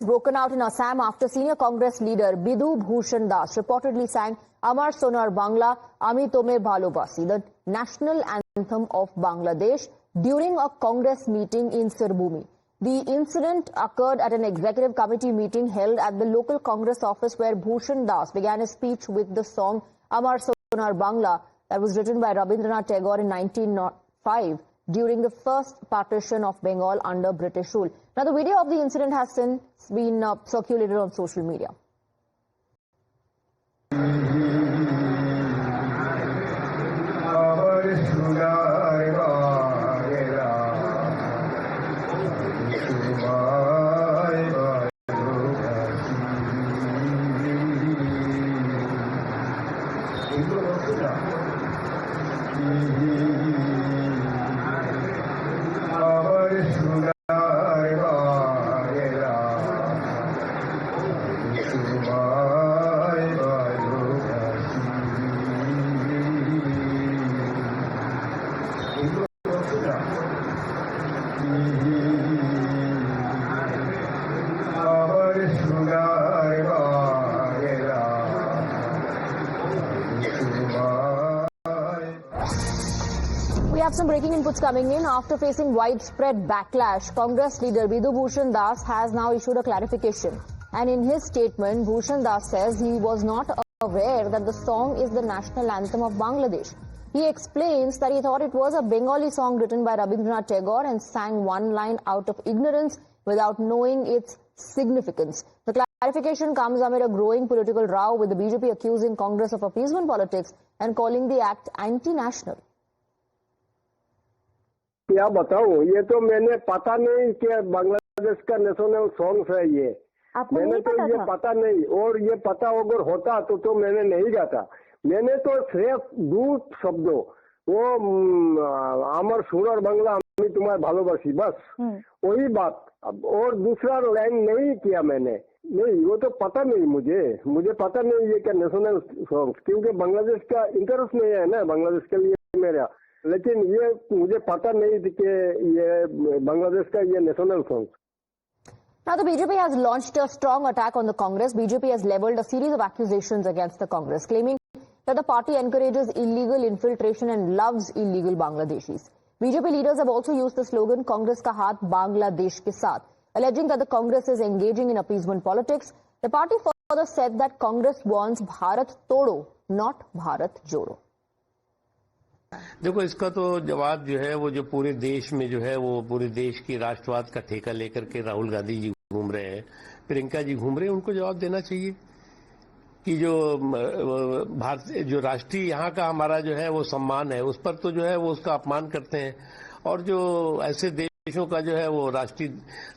broken out in Assam after senior Congress leader Bidhu Bhushan Das reportedly sang Amar Sonar Bangla, Ami Tome Bhalobasi, the national anthem of Bangladesh, during a Congress meeting in Sirbhumi. The incident occurred at an executive committee meeting held at the local Congress office where Bhushan Das began his speech with the song Amar Sonar Bangla that was written by Rabindranath Tagore in 1905 during the first partition of Bengal under British rule. Now, the video of the incident has since been circulated on social media. We have some breaking inputs coming in. After facing widespread backlash, Congress leader Bidhu Bhushan Das has now issued a clarification. And in his statement, Bhushan Das says he was not aware that the song is the national anthem of Bangladesh. He explains that he thought it was a Bengali song written by Rabindranath Tagore and sang one line out of ignorance without knowing its significance. The clarification comes amid a growing political row, with the BJP accusing Congress of appeasement politics and calling the act anti-national. क्या बताऊं, ये तो मैंने पता नहीं कि बांग्लादेश का national song है ये। मैंने तो ये पता नहीं, और ये पता अगर होता तो मैंने नहीं गाता। मैंने तो सिर्फ दो शब्दों, वो अमर सोनार बांग्ला अमी तुम्हारे भालोबासी, बस वही बात। और दूसरा लाइन नहीं किया मैंने, नहीं, वो तो पता नहीं मुझे पता नहीं ये क्या नेशनल सॉन्ग, क्योंकि बांग्लादेश का इंटरेस्ट नहीं है ना बांग्लादेश के लिए मेरा। लेकिन ये मुझे पता नहीं थी कि ये बांग्लादेश का ये national song. Now, the BJP has launched a strong attack on the Congress. BJP has leveled a series of accusations against the Congress, claiming that the party encourages illegal infiltration and loves illegal Bangladeshis. BJP leaders have also used the slogan "Congress ka haath Bangladesh ke saath," alleging that the Congress is engaging in appeasement politics. The party further said that Congress wants Bharat Todo, not Bharat Jodo. देखो, इसका तो जवाब जो है वो जो पूरे देश में जो है वो पूरे देश की राष्ट्रवाद का ठेका लेकर के राहुल गांधी जी घूम रहे हैं, प्रियंका जी घूम रहे हैं, उनको जवाब देना चाहिए कि जो भारत जो राष्ट्रीय यहाँ का हमारा जो है वो सम्मान है, उस पर तो जो है वो उसका अपमान करते हैं, और जो ऐसे देशों का जो है वो राष्ट्रीय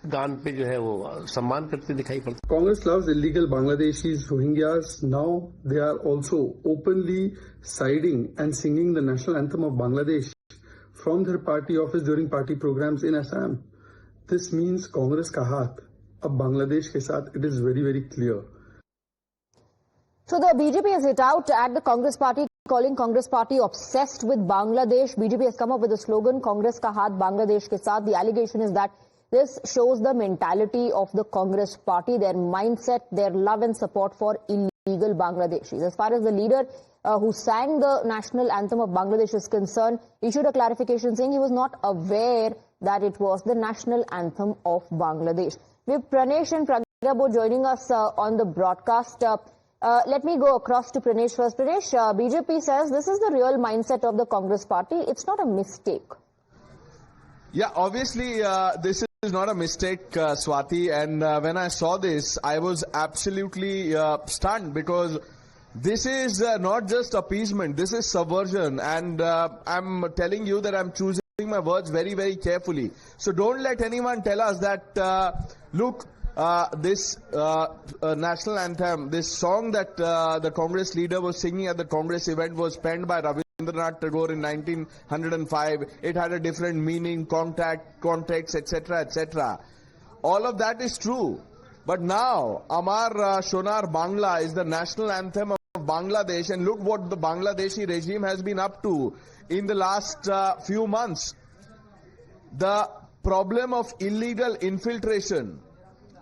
गान पे जो है वो सम्मान करते दिखाई पड़ता है। Congress loves illegal Bangladeshis, Rohingyas. Now they are also openly siding and singing the national anthem of Bangladesh from their party office during party programs in Assam. This means Congress ka haath ab Bangladesh ke saath. It is very, very clear. So the BJP has hit out at the Congress party, calling Congress party obsessed with Bangladesh. BJP has come up with the slogan Congress ka haath Bangladesh ke saath. The allegation is that this shows the mentality of the Congress party, their mindset, their love and support for illegal Bangladeshis. As far as the leader who sang the national anthem of Bangladesh is concerned, issued a clarification saying he was not aware that it was the national anthem of Bangladesh. We have Pranesh and Pragya both joining us on the broadcast. Let me go across to Pranesh first. Pranesh, BJP says this is the real mindset of the Congress party. It's not a mistake. Yeah, obviously this is not a mistake, Swati. And when I saw this, I was absolutely stunned, because this is not just appeasement, this is subversion. And I'm telling you that I'm choosing my words very, very carefully. So don't let anyone tell us that, look, this national anthem, this song that the Congress leader was singing at the Congress event was penned by Rabindranath Tagore in 1905. It had a different meaning, context, etc., etc. All of that is true. But now, Amar Sonar Bangla is the national anthem of Bangladesh, and look what the Bangladeshi regime has been up to in the last few months. The problem of illegal infiltration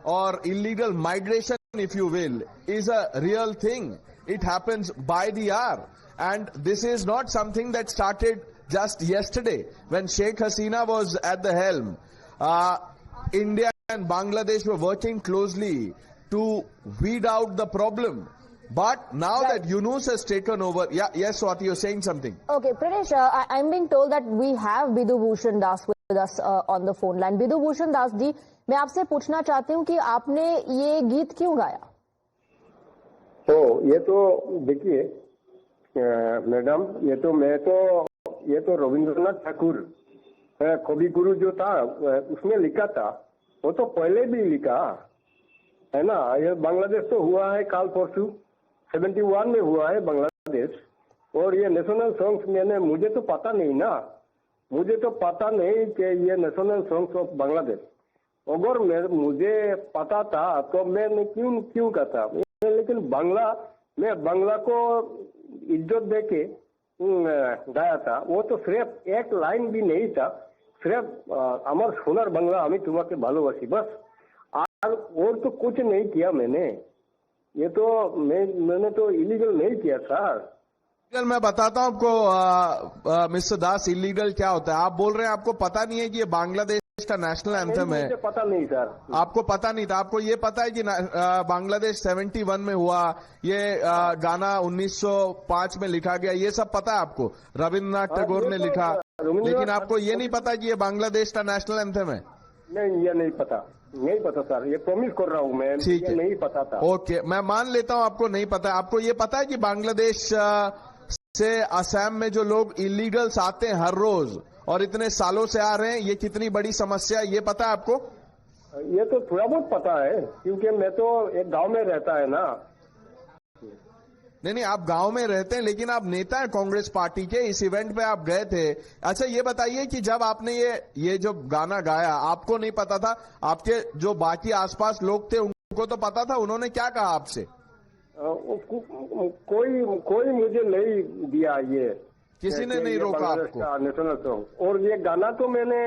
or illegal migration, if you will, is a real thing. It happens by the hour. And this is not something that started just yesterday when Sheikh Hasina was at the helm. India and Bangladesh were working closely to weed out the problem. But now that Yunus has taken over, yes, Swati, you're saying something. Okay, Pradesh, I'm being told that we have Bidhu Bhushan Das with us on the phone line. Bidhu Bhushan Das जी, मैं आपसे पूछना चाहती हूँ कि आपने ये गीत क्यों गाया? तो ये तो देखिए मैडम, ये तो रविंद्रनाथ ठाकुर कवि गुरु जो था उसने लिखा था, वो तो पहले भी लिखा है ना। ये बांग्लादेश तो हुआ है काल परसों, 71 में हुआ है बांग्लादेश। और ये नेशनल सॉन्ग्स मुझे तो पता नहीं ना, मुझे तो पता नहीं कि ये नेशनल सॉन्ग्स ऑफ बांग्लादेश। अगर मुझे पता था तो मैं क्यों कहता। लेकिन मैं बांग्ला को इज्जत दे के गाया था। वो तो सिर्फ एक लाइन भी नहीं था, सिर्फ अमर सोनार बांग्ला हमें तुम्हारे भालोबासी, बस। और तो कुछ नहीं किया मैंने। ये तो मैंने तो इलीगल नहीं किया सर। मैं बताता हूं आपको मिस्टर दास, इलीगल क्या होता है। आप बोल रहे हैं आपको पता नहीं है कि ये बांग्लादेश का नेशनल एंथम है। मुझे पता नहीं सर। आपको पता नहीं था। आपको ये पता है कि बांग्लादेश 71 में हुआ, ये गाना 1905 में लिखा गया, ये सब पता है आपको। रविंद्रनाथ टैगोर ने लिखा, लेकिन आपको ये नहीं पता कि ये बांग्लादेश का नेशनल एंथम है। नहीं, ये नहीं पता सर, ये प्रॉमिस कर रहा हूँ मैं। ठीक है, नहीं पता था। ओके, मैं मान लेता हूँ आपको नहीं पता। आपको ये पता है कि बांग्लादेश से असम में जो लोग इलीगल्स आते हैं हर रोज और इतने सालों से आ रहे हैं, ये कितनी बड़ी समस्या है, ये पता है आपको? ये तो थोड़ा बहुत पता है, क्योंकि मैं तो एक गांव में रहता है ना। नहीं, आप गांव में रहते हैं, लेकिन आप नेता हैं कांग्रेस पार्टी के। इस इवेंट पे आप गए थे। अच्छा, ये बताइए कि जब आपने ये जो गाना गाया, आपको नहीं पता था? आपके जो बाकी आसपास लोग थे उनको तो पता था? उन्होंने क्या कहा आपसे? कोई मुझे नहीं दिया ये, किसी ने नहीं रोका आपको? National song. और ये गाना तो मैंने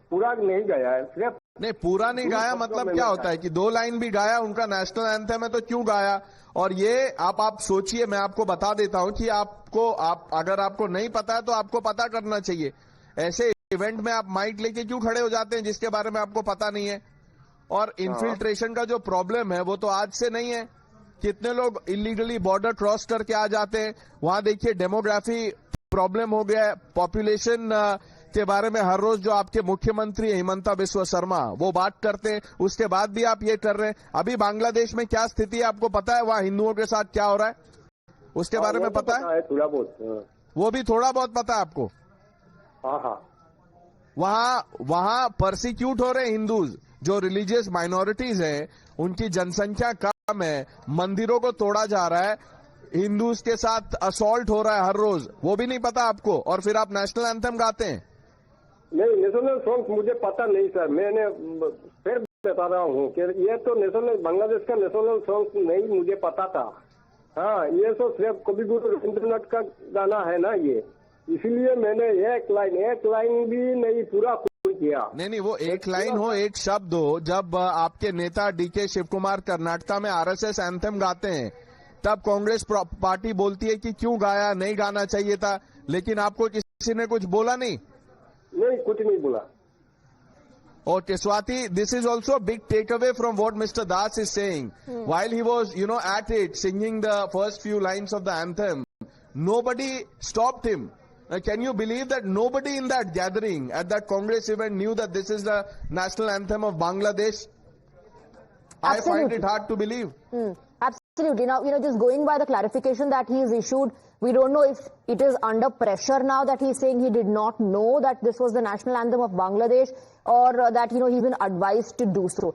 पूरा नहीं गाया है, सिर्फ नहीं पूरा नहीं गाया। मतलब क्या होता है कि 2 लाइन भी गाया, उनका नेशनल एंथम है तो क्यों गाया? और ये आप सोचिए, मैं आपको बता देता हूं कि अगर आपको नहीं पता है तो आपको पता करना चाहिए। ऐसे इवेंट में आप माइक लेके क्यों खड़े हो जाते हैं जिसके बारे में आपको पता नहीं है? और इन्फिल्ट्रेशन का जो प्रॉब्लम है वो तो आज से नहीं है। कितने लोग इलीगली बॉर्डर क्रॉस करके आ जाते हैं। वहां देखिए डेमोग्राफी प्रॉब्लम हो गया है। पॉपुलेशन के बारे में हर रोज जो आपके मुख्यमंत्री हिमंता बिस्वा शर्मा वो बात करते हैं, उसके बाद भी आप ये कर रहे हैं। अभी बांग्लादेश में क्या स्थिति है आपको पता है? वहां हिंदुओं के साथ क्या हो रहा है उसके बारे में पता है? थोड़ा बहुत, वो भी थोड़ा बहुत पता है आपको? हाँ। वहां परसिक्यूट हो रहे हिंदूज, जो रिलीजियस माइनॉरिटीज हैं, उनकी जनसंख्या कम है, मंदिरों को तोड़ा जा रहा है, हिंदूज के साथ असॉल्ट हो रहा है हर रोज, वो भी नहीं पता आपको? और फिर आप नेशनल एंथम गाते हैं? नहीं, नेशनल सॉन्ग मुझे पता नहीं सर। मैंने फिर बता रहा हूँ कि ये तो बांग्लादेश का नेशनल सॉन्ग नहीं मुझे पता था। हाँ, ये तो सिर्फ कवि गुरु रविंद्रनाथ का गाना है ना ये, इसीलिए मैंने एक लाइन भी नहीं पूरा किया। नहीं, वो एक लाइन हो, एक शब्द हो। जब आपके नेता डीके शिव कुमार कर्नाटका में आरएसएस एंथम गाते हैं, तब कांग्रेस पार्टी बोलती है कि क्यों गाया, नहीं गाना चाहिए था। लेकिन आपको किसी ने कुछ बोला नहीं? नहीं, कुछ नहीं बोला। Okay, Swati, this is also a big takeaway from what Mr. Das is saying. While he was, at it, singing the first few lines of the anthem, nobody stopped him. Can you believe that nobody in that gathering, at that Congress event, knew that this is the national anthem of Bangladesh? I find it hard to believe. Absolutely. Now, just going by the clarification that he has issued, we don't know if it is under pressure now that he's saying he did not know that this was the national anthem of Bangladesh, or that, he's been advised to do so.